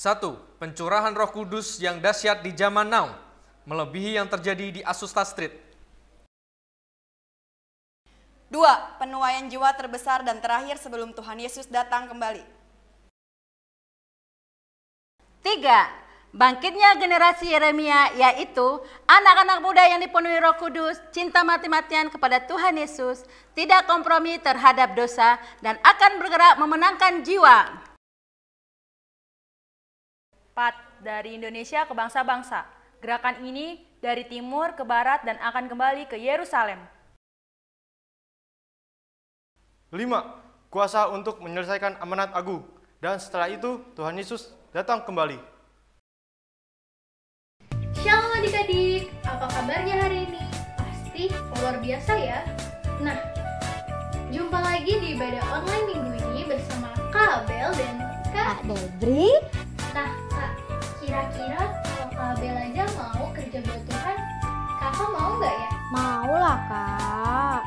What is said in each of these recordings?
1. Pencurahan Roh Kudus yang dahsyat di zaman now, melebihi yang terjadi di Azusa Street. 2. Penuaian jiwa terbesar dan terakhir sebelum Tuhan Yesus datang kembali. 3. Bangkitnya generasi Yeremia, yaitu anak-anak muda yang dipenuhi Roh Kudus, cinta mati-matian kepada Tuhan Yesus, tidak kompromi terhadap dosa, dan akan bergerak memenangkan jiwa. 4. Dari Indonesia ke bangsa-bangsa. Gerakan ini dari timur ke barat dan akan kembali ke Yerusalem. 5. Kuasa untuk menyelesaikan amanat agung. Dan setelah itu Tuhan Yesus datang kembali. Shalom adik-adik, apa kabarnya hari ini? Pasti luar biasa ya. Nah, jumpa lagi di ibadah online minggu ini bersama Kak Abel dan Kak Debri. Nah Kak, kira-kira kalau Kak Abel aja mau kerja buat Tuhan, Kakak mau nggak ya? Mau lah Kak.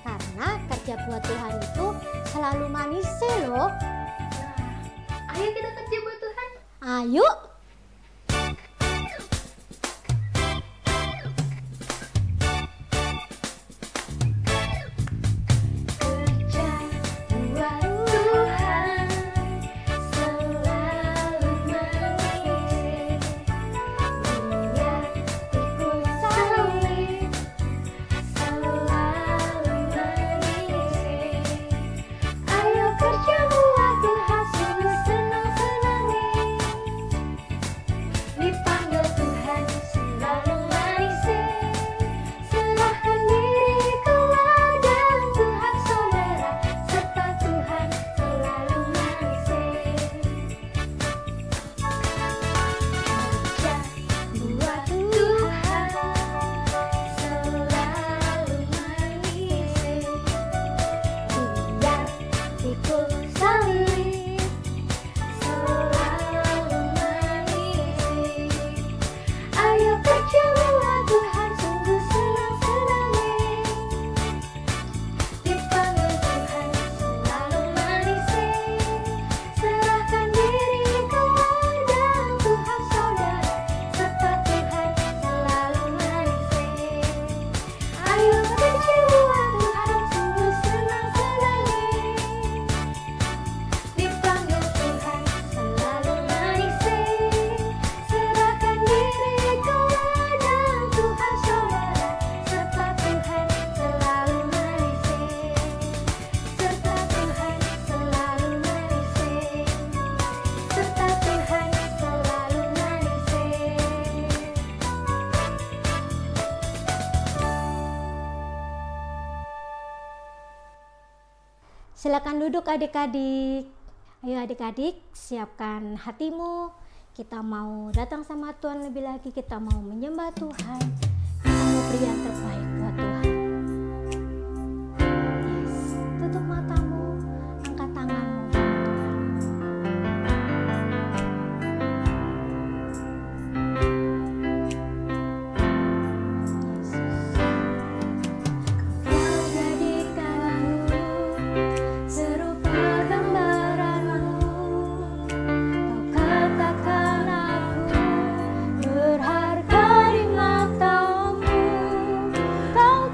Karena kerja buat Tuhan itu selalu manis loh. Nah, ayo kita kerja buat Tuhan. Ayo. Silakan duduk adik-adik. Ayo adik-adik, siapkan hatimu. Kita mau datang sama Tuhan lebih lagi, kita mau menyembah Tuhan. Kita mau beri yang terbaik buat Tuhan. Yes, tutup matamu, angkat tanganmu. Kau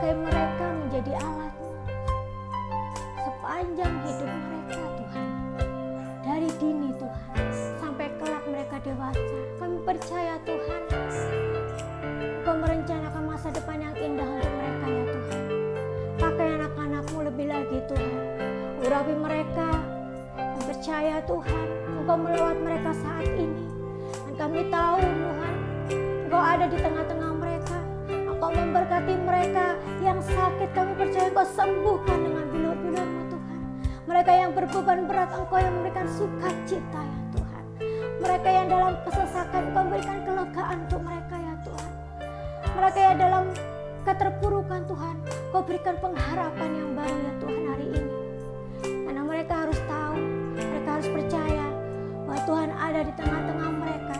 pakai mereka menjadi alat-Mu sepanjang hidup mereka Tuhan. Dari dini Tuhan, sampai kelak mereka dewasa. Kami percaya Tuhan, Engkau merencanakan masa depan yang indah untuk mereka ya Tuhan. Pakai anak-anak-Mu lebih lagi Tuhan. Urapi mereka. Kami percaya Tuhan, Engkau melawat mereka saat ini. Dan kami tahu Tuhan, Engkau ada di tengah-tengah mereka. Engkau memberkati mereka yang sakit. Kami percaya Engkau sembuhkan dengan bilur-bilur-Mu Tuhan. Mereka yang berbeban berat, Engkau yang memberikan sukacita ya Tuhan. Mereka yang dalam kesesakan, Engkau memberikan kelegaan untuk mereka ya Tuhan. Mereka yang dalam keterpurukan Tuhan, Kau berikan pengharapan yang baru ya Tuhan hari ini. Karena mereka harus tahu, mereka harus percaya bahwa Tuhan ada di tengah-tengah mereka.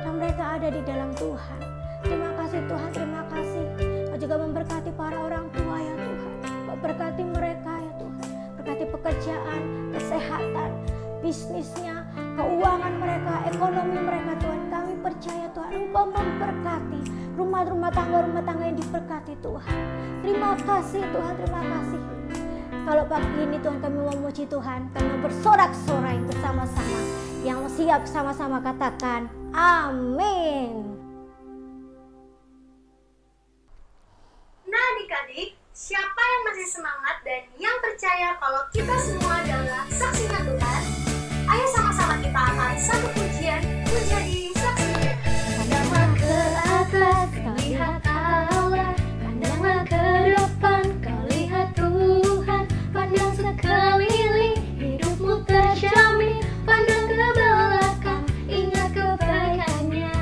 Dan mereka ada di dalam Tuhan. Terima kasih Tuhan, terima kasih. Kau juga memberkati para orang tua ya Tuhan. Kau berkati mereka ya Tuhan. Berkati pekerjaan, kesehatan, bisnisnya, keuangan mereka, ekonomi mereka Tuhan. Kami percaya Tuhan, Engkau memberkati rumah tangga yang diberkati Tuhan. Terima kasih Tuhan, terima kasih. Kalau pagi ini Tuhan kami memuji Tuhan, kami bersorak-sorai bersama-sama. Yang siap sama-sama katakan amin. Nah adik-adik, siapa yang masih semangat dan yang percaya kalau kita semua adalah saksinya Tuhan? Ayo sama-sama kita angkat satu pujian menjadi saksinya. Pandanglah ke atas, kau lihat Allah. Pandanglah ke depan, kau lihat Tuhan. Pandang sekeliling, hidupmu terjamin. Pandang ke belakang, ingat kebaikannya.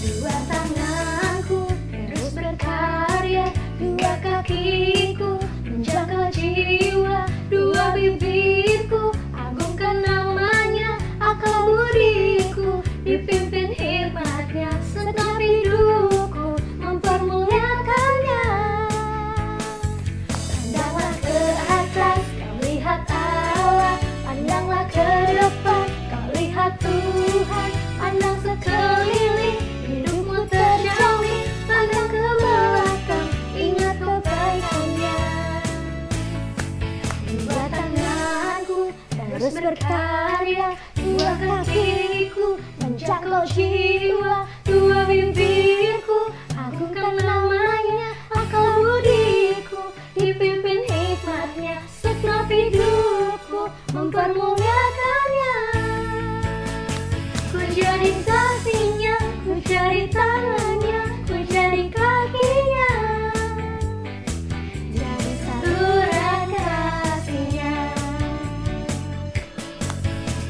Dua tanganku terus berkarya, dua kakiku menjaga jiwa, dua bibirku agungkan namanya, akal budiku dipimpin hikmatnya, segenap hidupku mempermuliakannya. Pandanglah ke atas, kau lihat Allah. Pandanglah ke depan, kau lihat Tuhan. Pandang sekeliling, hidupmu terjamin. Pandang ke belakang, ingat kebaikannya. Dua tanganku terus berkarya, dua kakiku menjangkau jiwa, dua bibirku agungkan namanya, akal budiku dipimpin hikmatnya, segenap hidupku mempermuliakannya. Ku jadi saksinya, ku jadi tangannya, ku jadi kakinya, jadi saluran kasihnya.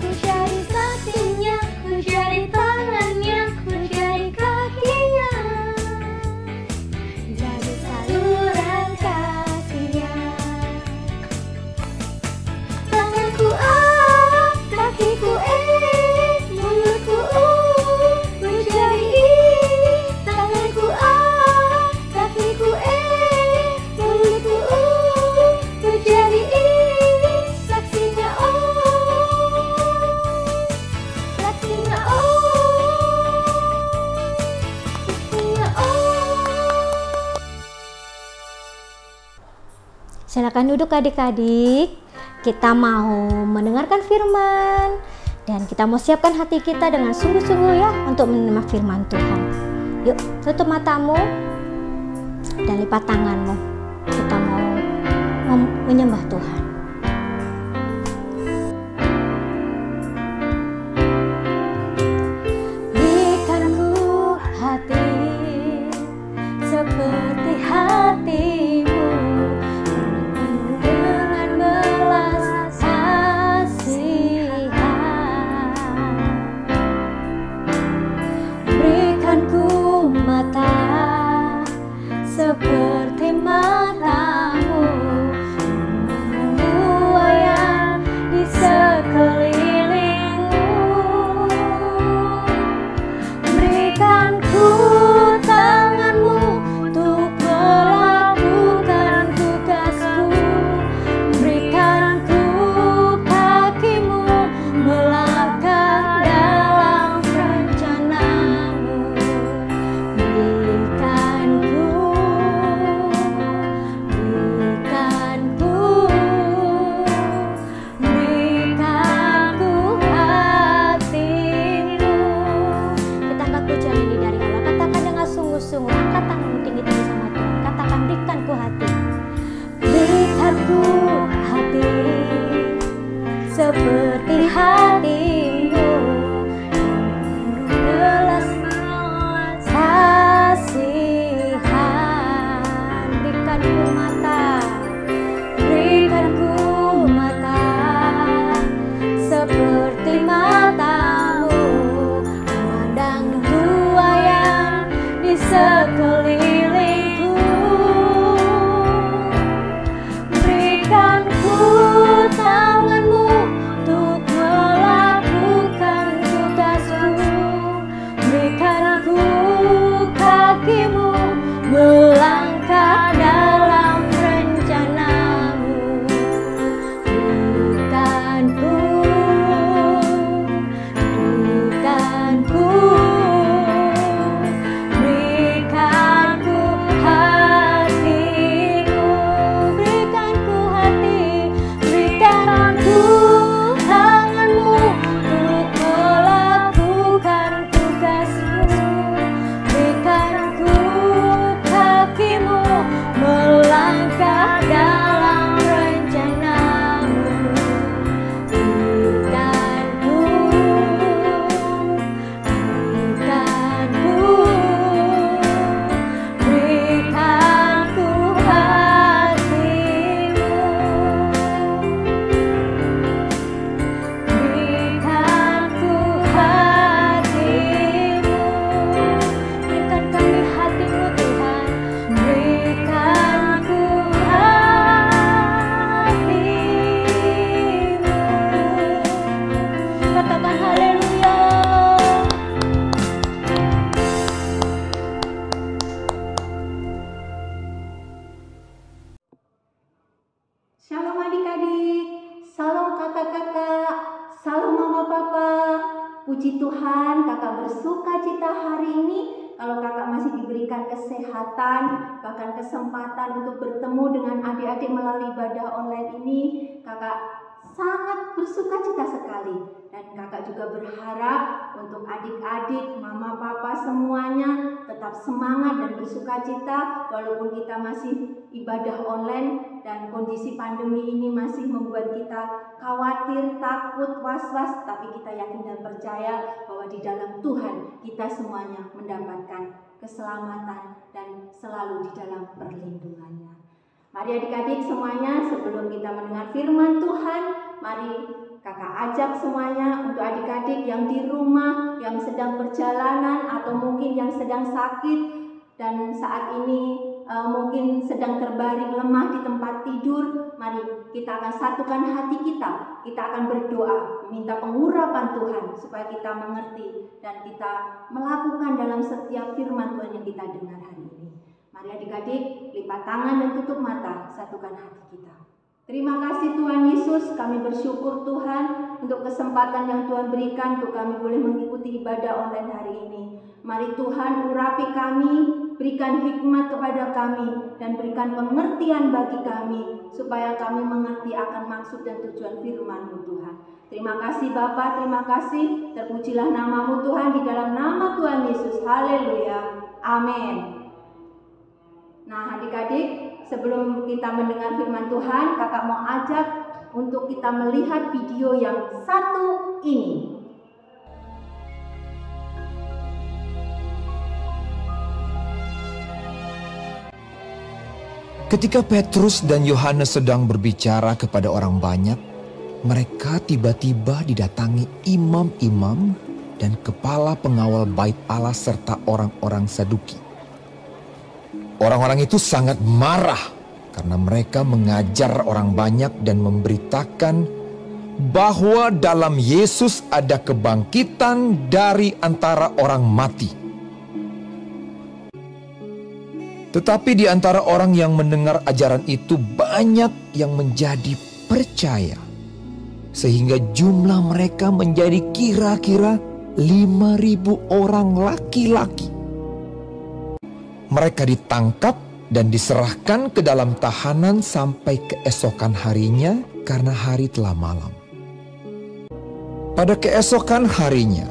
Ku jadi saksinya, ku jadi tangannya, ku jadi kakinya, jadi saluran kasihnya. Tanganku A, kakiku E, mulutku U, ku jadi I. Tanganku A, kakiku E, mulutku U, ku jadi I. Saksinya O, saksinya O, saksinya O. Silakan duduk adik-adik. Kita mau mendengarkan firman dan kita mau siapkan hati kita dengan sungguh-sungguh ya untuk menerima firman Tuhan. Yuk, tutup matamu dan lipat tanganmu. Kita mau menyembah Tuhan. Berikanku hati seperti hatimu, dengan belas kasihan. Berikanku mata seperti matamu, buaya di sekelilingmu. Berikanku tanganmu untuk Puji Tuhan, kakak bersuka cita hari ini kalau kakak masih diberikan kesehatan, bahkan kesempatan untuk bertemu dengan adik-adik melalui ibadah online ini. Kakak sangat bersuka cita sekali. Dan kakak juga berharap untuk adik-adik, mama, papa semuanya tetap semangat dan bersuka cita walaupun kita masih ibadah online dan kondisi pandemi ini masih membuat kita khawatir, takut, was-was, tapi kita yakin dan percaya bahwa di dalam Tuhan kita semuanya mendapatkan keselamatan dan selalu di dalam perlindungannya. Mari adik-adik semuanya, sebelum kita mendengar firman Tuhan, mari kakak ajak semuanya untuk adik-adik yang di rumah, yang sedang perjalanan atau mungkin yang sedang sakit dan saat ini mungkin sedang terbaring lemah di tempat tidur. Mari kita akan satukan hati kita. Kita akan berdoa, minta pengurapan Tuhan supaya kita mengerti dan kita melakukan dalam setiap firman Tuhan yang kita dengar hari ini. Mari adik-adik, lipat tangan dan tutup mata, satukan hati kita. Terima kasih Tuhan Yesus, kami bersyukur Tuhan untuk kesempatan yang Tuhan berikan untuk kami boleh mengikuti ibadah online hari ini. Mari Tuhan urapi kami, berikan hikmat kepada kami, dan berikan pengertian bagi kami, supaya kami mengerti akan maksud dan tujuan firman-Mu Tuhan. Terima kasih Bapa, terima kasih, terpujilah nama-Mu Tuhan di dalam nama Tuhan Yesus. Haleluya, amin. Nah adik-adik, sebelum kita mendengar firman Tuhan, kakak mau ajak untuk kita melihat video yang satu ini. Ketika Petrus dan Yohanes sedang berbicara kepada orang banyak, mereka tiba-tiba didatangi imam-imam dan kepala pengawal bait Allah serta orang-orang Saduki. Orang-orang itu sangat marah karena mereka mengajar orang banyak dan memberitakan bahwa dalam Yesus ada kebangkitan dari antara orang mati. Tetapi di antara orang yang mendengar ajaran itu banyak yang menjadi percaya, sehingga jumlah mereka menjadi kira-kira 5.000 orang laki-laki. Mereka ditangkap dan diserahkan ke dalam tahanan sampai keesokan harinya karena hari telah malam. Pada keesokan harinya,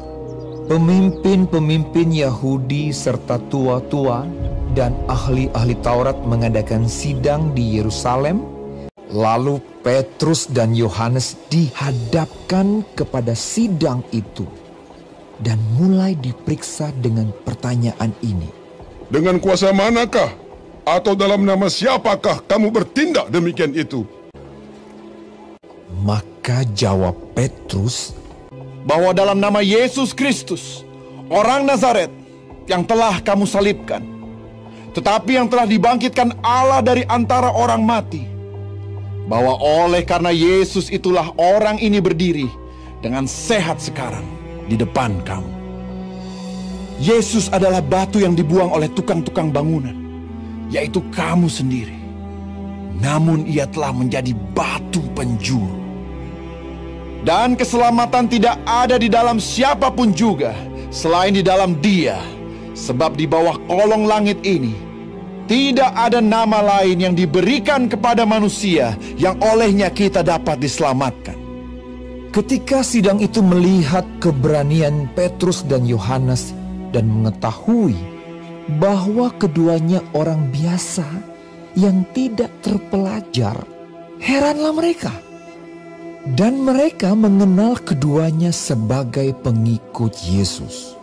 pemimpin-pemimpin Yahudi serta tua-tua dan ahli-ahli Taurat mengadakan sidang di Yerusalem. Lalu Petrus dan Yohanes dihadapkan kepada sidang itu dan mulai diperiksa dengan pertanyaan ini. Dengan kuasa manakah atau dalam nama siapakah kamu bertindak demikian itu? Maka jawab Petrus, bahwa dalam nama Yesus Kristus, orang Nazaret yang telah kamu salibkan, tetapi yang telah dibangkitkan Allah dari antara orang mati, bahwa oleh karena Yesus itulah orang ini berdiri dengan sehat sekarang di depan kamu. Yesus adalah batu yang dibuang oleh tukang-tukang bangunan, yaitu kamu sendiri. Namun ia telah menjadi batu penjuru. Dan keselamatan tidak ada di dalam siapapun juga selain di dalam Dia, sebab di bawah kolong langit ini tidak ada nama lain yang diberikan kepada manusia yang olehnya kita dapat diselamatkan. Ketika sidang itu melihat keberanian Petrus dan Yohanes dan mengetahui bahwa keduanya orang biasa yang tidak terpelajar, heranlah mereka. Dan mereka mengenal keduanya sebagai pengikut Yesus.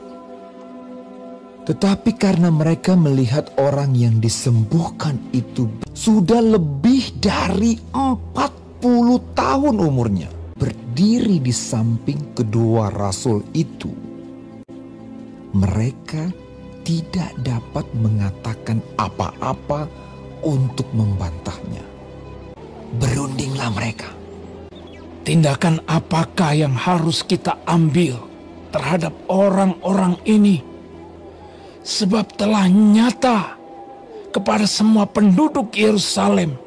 Tetapi karena mereka melihat orang yang disembuhkan itu sudah lebih dari 40 tahun umurnya, berdiri di samping kedua rasul itu, mereka tidak dapat mengatakan apa-apa untuk membantahnya. Berundinglah mereka. Tindakan apakah yang harus kita ambil terhadap orang-orang ini? Sebab telah nyata kepada semua penduduk Yerusalem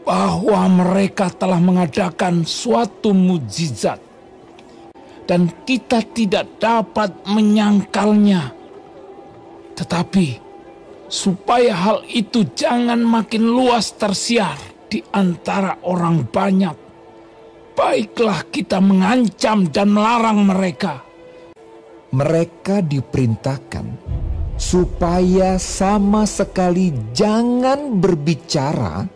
bahwa mereka telah mengadakan suatu mukjizat. dan kita tidak dapat menyangkalnya. Tetapi supaya hal itu jangan makin luas tersiar di antara orang banyak, baiklah kita mengancam dan melarang mereka. Mereka diperintahkan supaya sama sekali jangan berbicara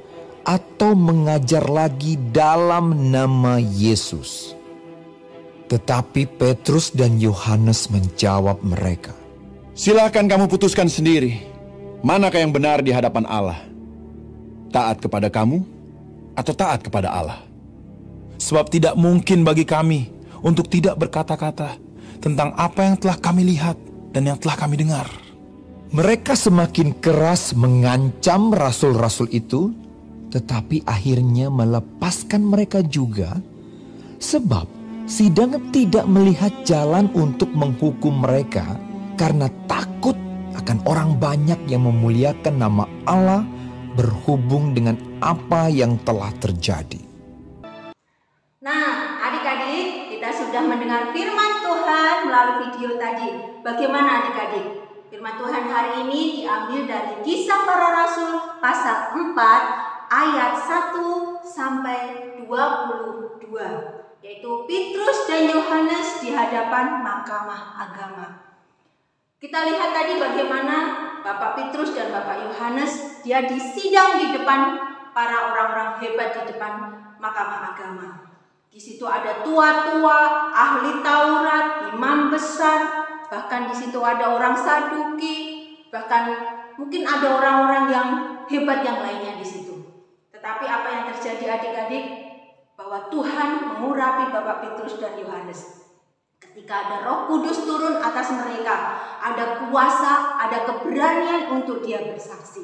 atau mengajar lagi dalam nama Yesus. Tetapi Petrus dan Yohanes menjawab mereka, Silakan kamu putuskan sendiri, manakah yang benar di hadapan Allah? Taat kepada kamu atau taat kepada Allah? Sebab tidak mungkin bagi kami untuk tidak berkata-kata tentang apa yang telah kami lihat dan yang telah kami dengar. Mereka semakin keras mengancam rasul-rasul itu, tetapi akhirnya melepaskan mereka juga, sebab sidang tidak melihat jalan untuk menghukum mereka karena takut akan orang banyak yang memuliakan nama Allah berhubung dengan apa yang telah terjadi. Nah, adik-adik, kita sudah mendengar firman Tuhan melalui video tadi. Bagaimana adik-adik? Firman Tuhan hari ini diambil dari Kisah Para Rasul pasal 4 ayat 1 sampai 22, yaitu Petrus dan Yohanes di hadapan Mahkamah Agama. Kita lihat tadi bagaimana Bapak Petrus dan Bapak Yohanes dia disidang di depan para orang-orang hebat di depan Mahkamah Agama. Di situ ada tua-tua, ahli Taurat, imam besar, bahkan di situ ada orang Saduki, bahkan mungkin ada orang-orang yang hebat yang lainnya di situ. Tetapi apa yang terjadi adik-adik? Bahwa Tuhan mengurapi Bapak Petrus dan Yohanes. Ketika ada Roh Kudus turun atas mereka, ada kuasa, ada keberanian untuk dia bersaksi.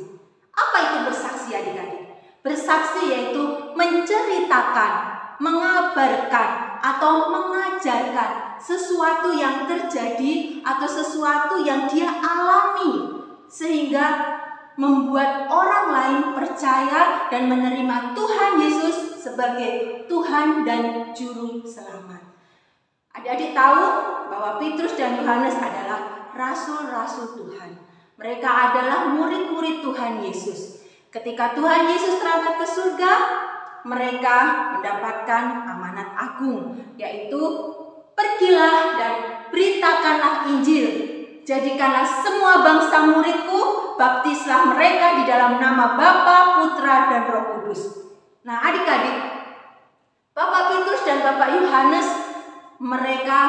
Apa itu bersaksi adik-adik? Bersaksi yaitu menceritakan, mengabarkan atau mengajarkan sesuatu yang terjadi atau sesuatu yang dia alami sehingga membuat orang lain percaya dan menerima Tuhan Yesus sebagai Tuhan dan Juru Selamat. Adik-adik tahu bahwa Petrus dan Yohanes adalah rasul-rasul Tuhan. Mereka adalah murid-murid Tuhan Yesus. Ketika Tuhan Yesus terangkat ke surga, mereka mendapatkan amanat agung, yaitu pergilah dan beritakanlah Injil. Jadikanlah semua bangsa muridku, baptislah mereka di dalam nama Bapa, Putra, dan Roh Kudus. Nah adik-adik, Bapak Petrus dan Bapak Yohanes, mereka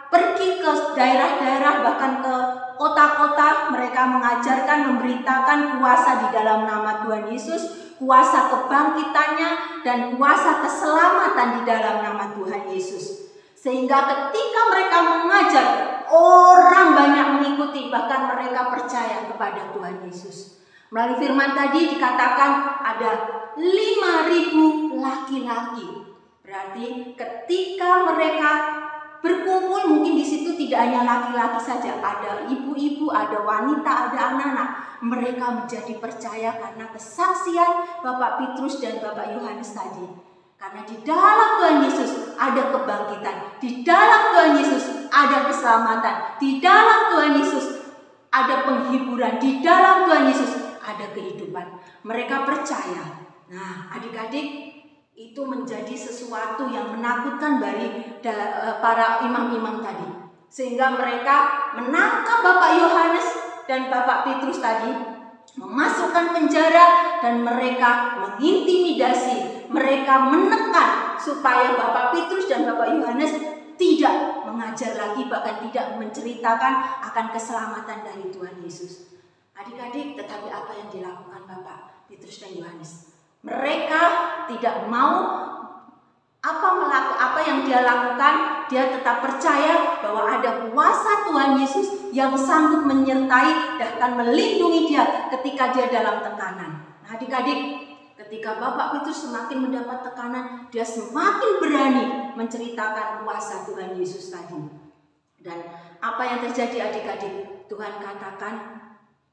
pergi ke daerah-daerah, bahkan ke kota-kota. Mereka mengajarkan, memberitakan kuasa di dalam nama Tuhan Yesus, kuasa kebangkitannya, dan kuasa keselamatan di dalam nama Tuhan Yesus. Sehingga ketika mereka mengajar, orang banyak mengikuti, bahkan mereka percaya kepada Tuhan Yesus. Melalui firman tadi dikatakan ada 5.000 laki-laki. Berarti ketika mereka berkumpul, mungkin di situ tidak hanya laki-laki saja, ada ibu-ibu, ada wanita, ada anak-anak. Mereka menjadi percaya karena kesaksian Bapak Petrus dan Bapak Yohanes tadi. Karena di dalam Tuhan Yesus ada kebangkitan, di dalam Tuhan Yesus ada keselamatan, di dalam Tuhan Yesus ada penghiburan, di dalam Tuhan Yesus ada kehidupan. Mereka percaya. Nah, adik-adik, itu menjadi sesuatu yang menakutkan bagi para imam-imam tadi. Sehingga mereka menangkap Bapak Yohanes dan Bapak Petrus tadi, memasukkan penjara, dan mereka mengintimidasi, mereka menekan supaya Bapak Petrus dan Bapak Yohanes tidak mengajar lagi, bahkan tidak menceritakan akan keselamatan dari Tuhan Yesus. Adik-adik, tetapi apa yang dilakukan Bapak Petrus dan Yohanes? Mereka tidak mau apa yang dia lakukan. Dia tetap percaya bahwa ada kuasa Tuhan Yesus yang sanggup menyertai dan melindungi dia ketika dia dalam tekanan. Nah, adik-adik, ketika Bapak Petrus semakin mendapat tekanan, dia semakin berani menceritakan kuasa Tuhan Yesus tadi. Dan apa yang terjadi adik-adik? Tuhan katakan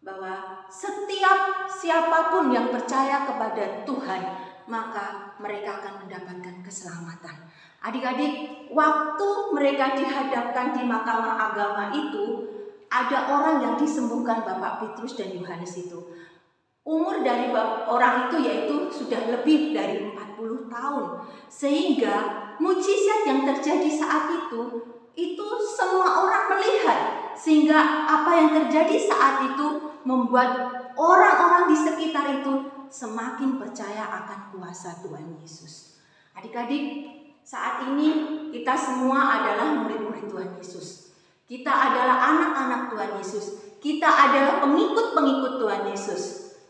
bahwa setiap siapapun yang percaya kepada Tuhan, maka mereka akan mendapatkan keselamatan. Adik-adik, waktu mereka dihadapkan di mahkamah agama itu, ada orang yang disembuhkan Bapak Petrus dan Yohanes itu. Umur dari orang itu yaitu sudah lebih dari 40 tahun. Sehingga mujizat yang terjadi saat itu semua orang melihat. Sehingga apa yang terjadi saat itu membuat orang-orang di sekitar itu semakin percaya akan kuasa Tuhan Yesus. Adik-adik, saat ini kita semua adalah murid-murid Tuhan Yesus. Kita adalah anak-anak Tuhan Yesus. Kita adalah pengikut-pengikut Tuhan Yesus.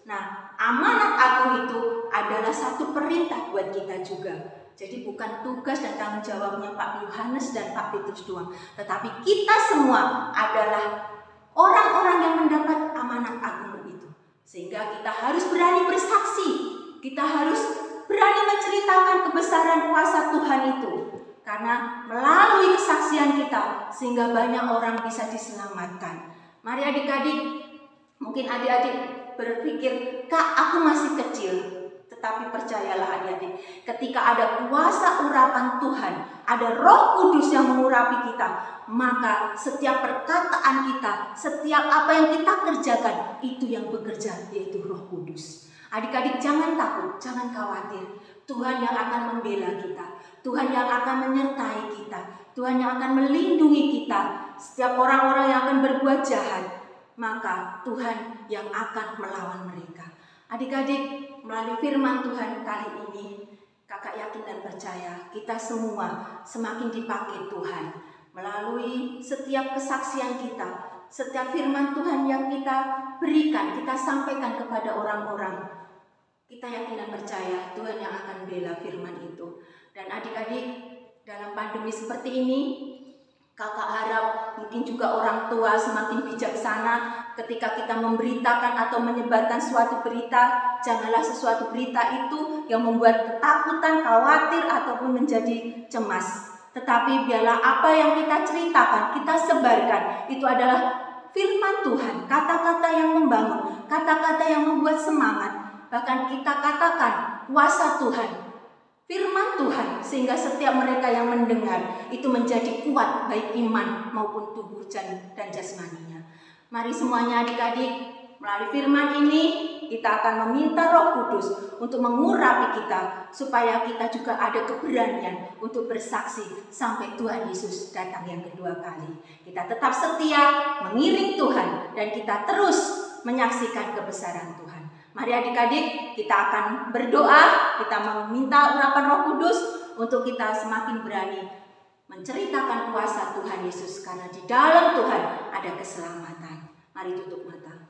Nah, amanat agung itu adalah satu perintah buat kita juga. Jadi bukan tugas dan tanggung jawabnya Pak Yohanes dan Pak Petrus doang. Tetapi kita semua adalah orang-orang yang mendapat amanat agung itu. Sehingga kita harus berani bersaksi. Kita harus berani menceritakan kebesaran kuasa Tuhan itu. Karena melalui kesaksian kita, sehingga banyak orang bisa diselamatkan. Mari adik-adik, mungkin adik-adik berpikir, Kak, aku masih kecil. Tetapi percayalah adik-adik, ketika ada kuasa urapan Tuhan, ada Roh Kudus yang mengurapi kita, maka setiap perkataan kita, setiap apa yang kita kerjakan, itu yang bekerja, yaitu Roh Kudus. Adik-adik jangan takut, jangan khawatir. Tuhan yang akan membela kita, Tuhan yang akan menyertai kita, Tuhan yang akan melindungi kita. Setiap orang-orang yang akan berbuat jahat, maka Tuhan yang akan melawan mereka. Adik-adik, melalui firman Tuhan kali ini, kakak yakin dan percaya kita semua semakin dipakai Tuhan. Melalui setiap kesaksian kita, setiap firman Tuhan yang kita berikan, kita sampaikan kepada orang-orang, kita yakin dan percaya Tuhan yang akan bela firman itu. Dan adik-adik, dalam pandemi seperti ini, kakak harap mungkin juga orang tua semakin bijaksana ketika kita memberitakan atau menyebarkan suatu berita. Janganlah sesuatu berita itu yang membuat ketakutan, khawatir, ataupun menjadi cemas. Tetapi biarlah apa yang kita ceritakan, kita sebarkan, itu adalah firman Tuhan, kata-kata yang membangun, kata-kata yang membuat semangat. Bahkan kita katakan kuasa Tuhan, firman Tuhan, sehingga setiap mereka yang mendengar itu menjadi kuat baik iman maupun tubuh dan jasmaninya. Mari semuanya adik-adik, melalui firman ini kita akan meminta Roh Kudus untuk mengurapi kita, supaya kita juga ada keberanian untuk bersaksi sampai Tuhan Yesus datang yang kedua kali. Kita tetap setia mengiring Tuhan dan kita terus menyaksikan kebesaran Tuhan. Mari adik-adik, kita akan berdoa, kita meminta urapan Roh Kudus untuk kita semakin berani menceritakan kuasa Tuhan Yesus, karena di dalam Tuhan ada keselamatan. Mari tutup mata.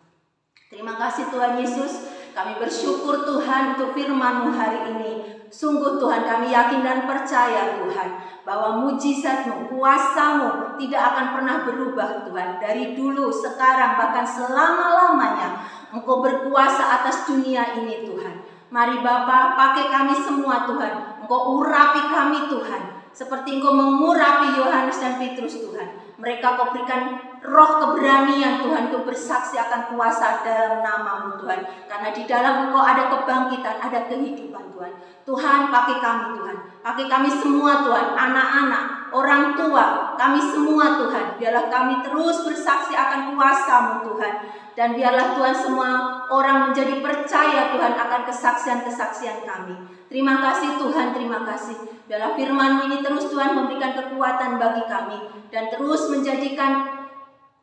Terima kasih Tuhan Yesus, kami bersyukur Tuhan untuk firman-Mu hari ini. Sungguh Tuhan, kami yakin dan percaya Tuhan, bahwa mujizat-Mu, kuasa-Mu tidak akan pernah berubah Tuhan. Dari dulu, sekarang, bahkan selama-lamanya Engkau berkuasa atas dunia ini Tuhan. Mari Bapa, pakai kami semua Tuhan. Engkau urapi kami Tuhan, seperti Engkau mengurapi Yohanes dan Petrus Tuhan. Mereka Kau berikan roh keberanian Tuhan untuk bersaksi akan kuasa dalam nama-Mu Tuhan. Karena di dalam Engkau ada kebangkitan, ada kehidupan Tuhan. Tuhan, pakai kami Tuhan. Pakai kami semua Tuhan, anak-anak, orang tua, kami semua Tuhan. Biarlah kami terus bersaksi akan kuasa-Mu Tuhan. Dan biarlah Tuhan semua orang menjadi percaya Tuhan akan kesaksian-kesaksian kami. Terima kasih Tuhan, terima kasih. Biarlah firman-Mu ini terus Tuhan memberikan kekuatan bagi kami. Dan terus menjadikan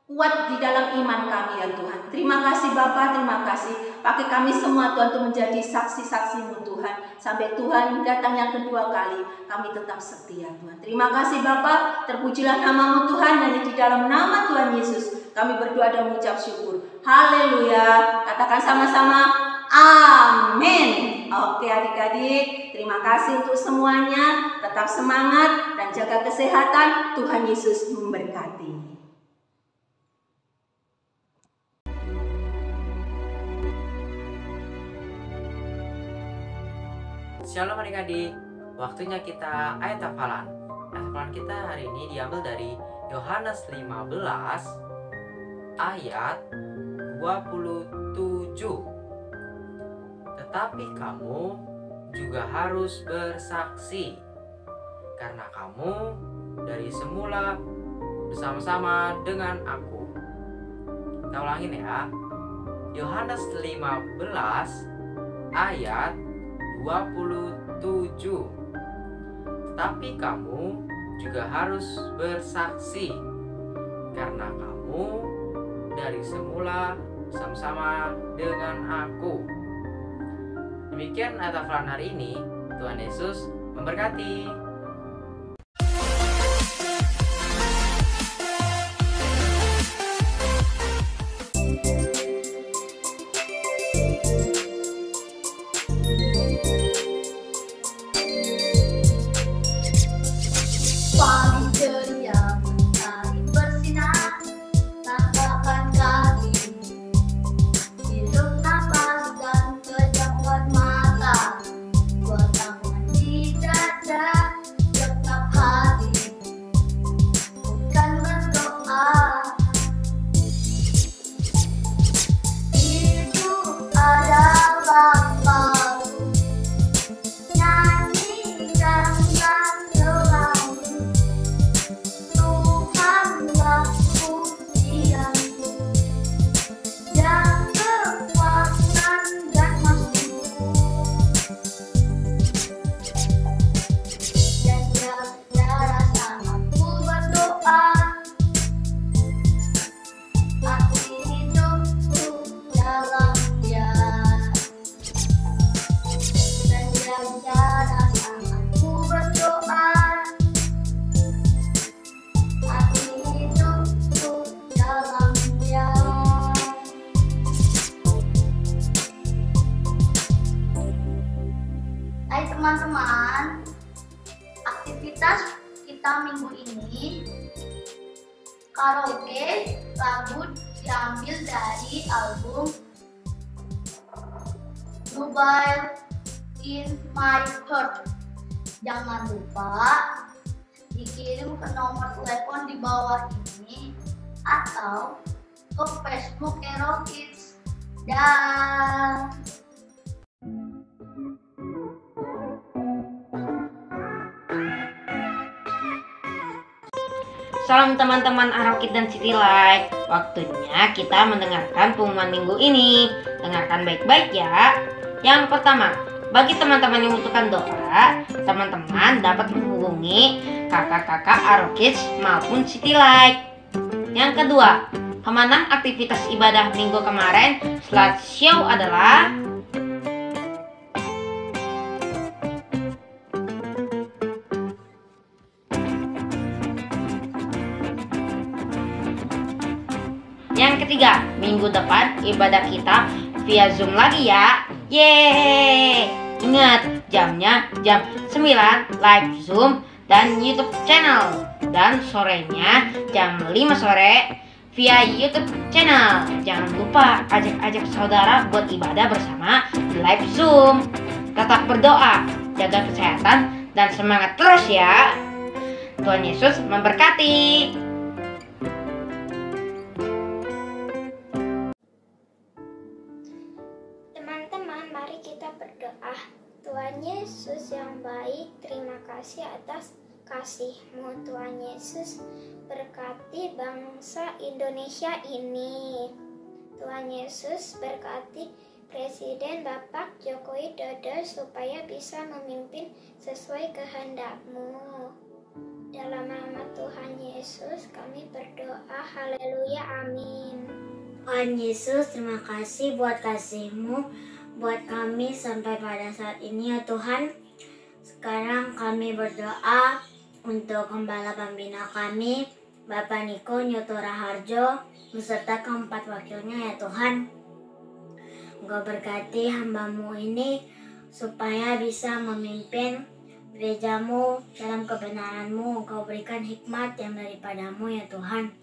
kuat di dalam iman kami ya Tuhan. Terima kasih Bapa, terima kasih. Pakai kami semua Tuhan untuk menjadi saksi-saksi-Mu Tuhan. Sampai Tuhan datang yang kedua kali, kami tetap setia Tuhan. Terima kasih Bapa, terpujilah nama-Mu Tuhan. Dan di dalam nama Tuhan Yesus kami berdoa dan mengucap syukur. Haleluya. Katakan sama-sama, amin. Oke adik-adik, terima kasih untuk semuanya. Tetap semangat dan jaga kesehatan. Tuhan Yesus memberkati. Shalom adik-adik, waktunya kita ayat hafalan. Ayat hafalan kita hari ini diambil dari Yohanes 15 ayat 27. Tetapi kamu juga harus bersaksi, karena kamu dari semula bersama-sama dengan aku. Kita ulangin ya. Yohanes 15 ayat 27. Tetapi kamu juga harus bersaksi karena kamu dari semula bersama-sama dengan aku. Demikian ayat hafalan hari ini. Tuhan Yesus memberkati. Pagi ceria, matahari bersinar, langkahkan kaki, hirup nafas dan pejamkan mata, buat tangan di dada, genap hati, bukan berdoa. Hidup adalah Bapa, nyanyikan dan selalu Tuhanlah pujianku, dan kekuatan dan maksudku, dan tiada aku berdoa, aku hidupku dalam Dia, dan tiada aku berdoa, aku hidupku dalam Dia. Hai teman-teman, aktivitas kita minggu ini karaoke lagu diambil dari album Mobile in My Heart. Jangan lupa dikirim ke nomor telepon di bawah ini atau ke Facebook Hero Kids. Dan Salam teman-teman Arokid dan City Light. Waktunya kita mendengarkan pengumuman minggu ini. Dengarkan baik-baik ya. Yang pertama, bagi teman-teman yang membutuhkan doa, teman-teman dapat menghubungi kakak-kakak Arokid maupun City Light. Yang kedua, pemenang aktivitas ibadah minggu kemarin slideshow adalah Yang ketiga, minggu depan ibadah kita via Zoom lagi ya. Yeay! Ingat, jamnya jam 9 live Zoom dan YouTube channel. Dan sorenya jam 5 sore via YouTube channel. Jangan lupa ajak-ajak saudara buat ibadah bersama di live Zoom. Tetap berdoa, jaga kesehatan, dan semangat terus ya. Tuhan Yesus memberkati. Teman-teman, mari kita berdoa. Tuhan Yesus yang baik, terima kasih atas kasih-Mu. Tuhan Yesus, berkati bangsa Indonesia ini. Tuhan Yesus, berkati Presiden Bapak Joko Widodo supaya bisa memimpin sesuai kehendak-Mu. Dalam nama Tuhan Yesus kami berdoa. Haleluya, amin. Tuhan Yesus, terima kasih buat kasih-Mu buat kami sampai pada saat ini ya Tuhan. Sekarang kami berdoa untuk Gembala Pembina kami, Bapak Niko Nyoto Raharjo, beserta keempat wakilnya ya Tuhan. Engkau berkati hamba-Mu ini supaya bisa memimpin gereja-Mu dalam kebenaran-Mu. Engkau berikan hikmat yang daripada-Mu ya Tuhan.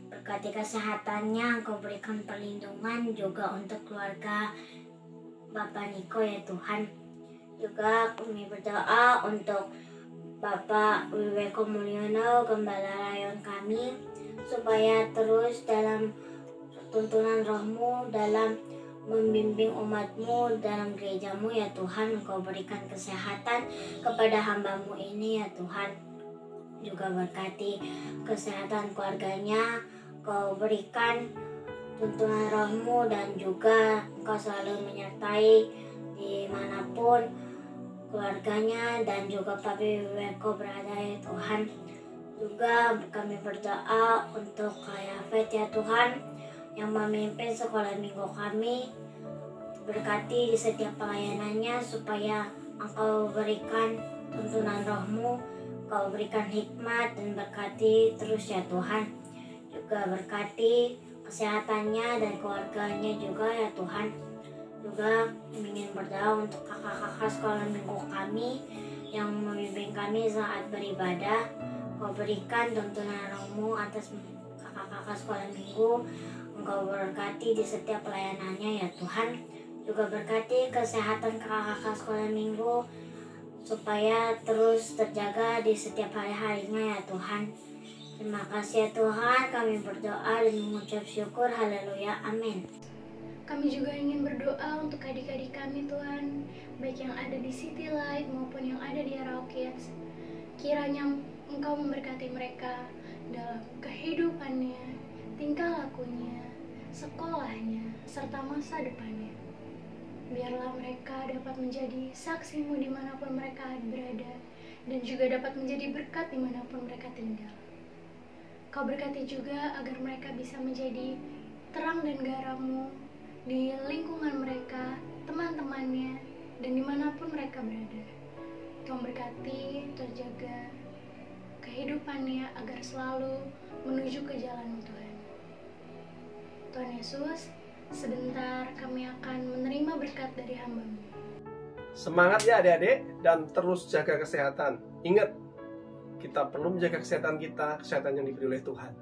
Berkati kesehatannya, Engkau berikan perlindungan juga untuk keluarga Bapak Niko ya Tuhan. Juga kami berdoa untuk Bapak Wiweko Mulyono, Gembala Rayon kami, supaya terus dalam tuntunan Roh-Mu, dalam membimbing umat-Mu dalam gereja-Mu ya Tuhan. Engkau berikan kesehatan kepada hamba-Mu ini ya Tuhan. juga berkati kesehatan keluarganya. Kau berikan tuntunan Roh-Mu dan juga Engkau selalu menyertai dimanapun keluarganya dan juga Papi Weko berada ya Tuhan. Juga kami berdoa untuk Kak Yafet ya Tuhan yang memimpin sekolah minggu kami. Berkati di setiap pelayanannya supaya Engkau berikan tuntunan Roh-Mu, Kau berikan hikmat dan berkati terus ya Tuhan. Juga berkati kesehatannya dan keluarganya juga ya Tuhan. Juga ingin berdoa untuk kakak-kakak sekolah minggu kami yang membimbing kami saat beribadah. Kau berikan tuntunan Roh-Mu atas kakak-kakak sekolah minggu. Engkau berkati di setiap pelayanannya ya Tuhan. Juga berkati kesehatan kakak-kakak sekolah minggu supaya terus terjaga di setiap hari-harinya ya Tuhan. Terima kasih ya Tuhan, kami berdoa dan mengucap syukur. Haleluya, amin. Kami juga ingin berdoa untuk adik-adik kami Tuhan, baik yang ada di City Light maupun yang ada di Arrow Kids. Kiranya Engkau memberkati mereka dalam kehidupannya, tingkah lakunya, sekolahnya, serta masa depannya. Biarlah mereka dapat menjadi saksi-Mu dimanapun mereka berada, dan juga dapat menjadi berkat dimanapun mereka tinggal. Kau berkati juga agar mereka bisa menjadi terang dan garam-Mu di lingkungan mereka, teman-temannya, dan dimanapun mereka berada. Kau berkati, terjaga kehidupannya agar selalu menuju ke jalan-Mu Tuhan. Tuhan Yesus, sebentar kami akan menerima berkat dari hamba-Mu. Semangat ya adik-adik, dan terus jaga kesehatan. Ingat, kita perlu menjaga kesehatan kita, kesehatan yang diberi oleh Tuhan.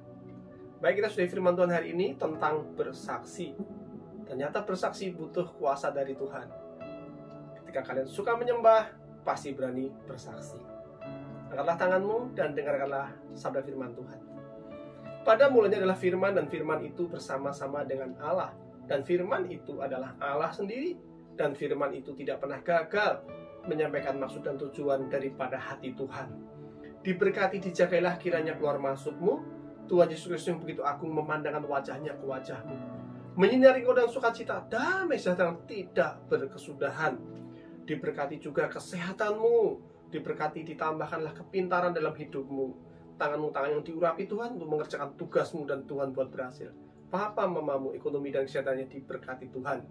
Baik, kita sudah firman Tuhan hari ini tentang bersaksi. Ternyata bersaksi butuh kuasa dari Tuhan. Ketika kalian suka menyembah, pasti berani bersaksi. Angkatlah tanganmu dan dengarkanlah sabda firman Tuhan. Pada mulanya adalah firman, dan firman itu bersama-sama dengan Allah. Dan firman itu adalah Allah sendiri. Dan firman itu tidak pernah gagal menyampaikan maksud dan tujuan daripada hati Tuhan. Diberkati, dijagailah kiranya keluar masukmu. Tuhan Yesus Kristus yang begitu agung memandangkan wajahnya ke wajahmu, menyinari kau dengan sukacita, damai sejahtera yang tidak berkesudahan. Diberkati juga kesehatanmu. Diberkati, ditambahkanlah kepintaran dalam hidupmu. Tanganmu tangan yang diurapi Tuhan untuk mengerjakan tugasmu dan Tuhan buat berhasil. Papa, mamamu, ekonomi dan kesehatannya diberkati Tuhan.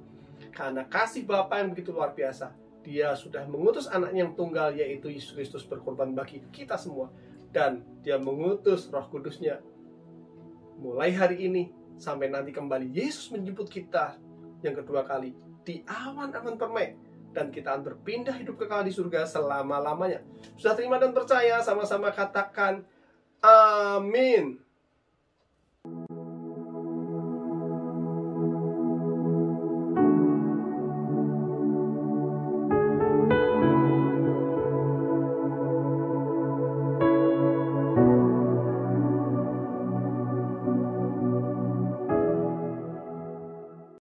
Karena kasih Bapa yang begitu luar biasa, Dia sudah mengutus anaknya yang tunggal, yaitu Yesus Kristus berkorban bagi kita semua. Dan Dia mengutus Roh Kudusnya. Mulai hari ini sampai nanti kembali Yesus menjemput kita yang kedua kali di awan-awan permai, dan kita akan berpindah hidup kekal di surga selama-lamanya. Sudah terima dan percaya? Sama-sama katakan amin.